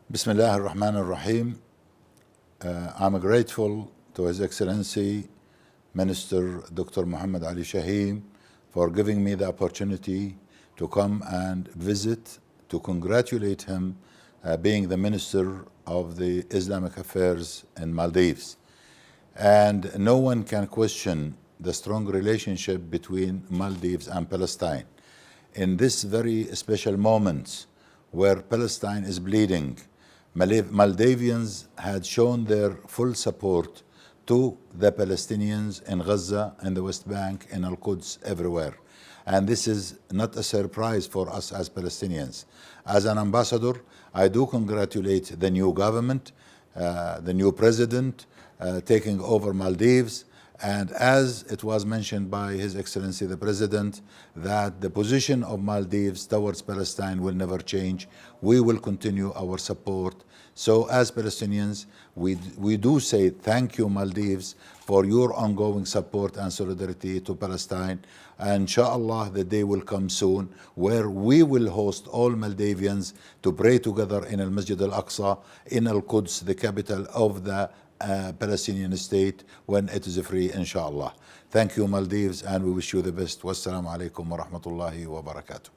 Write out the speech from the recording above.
Bismillah ar-Rahman ar-Rahim. I'm grateful to His Excellency Minister Dr. Mohamed Ali Shaheem for giving me the opportunity to come and visit, to congratulate him being the Minister of the Islamic Affairs in Maldives. And no one can question the strong relationship between Maldives and Palestine. In this very special moment where Palestine is bleeding, Maldivians had shown their full support to the Palestinians in Gaza, in the West Bank, in Al-Quds, everywhere. And this is not a surprise for us as Palestinians. As an ambassador, I do congratulate the new government, the new president taking over Maldives. And as it was mentioned by His Excellency the President, that the position of Maldives towards Palestine will never change. We will continue our support. So as Palestinians, we do say thank you, Maldives, for your ongoing support and solidarity to Palestine. And inshallah, the day will come soon where we will host all Maldivians to pray together in Al-Masjid Al-Aqsa, in Al-Quds, the capital of the Palestinian state, when it is free, inshallah. Thank you, Maldives, and we wish you the best. Wassalamu alaikum wa rahmatullahi wa barakatuh.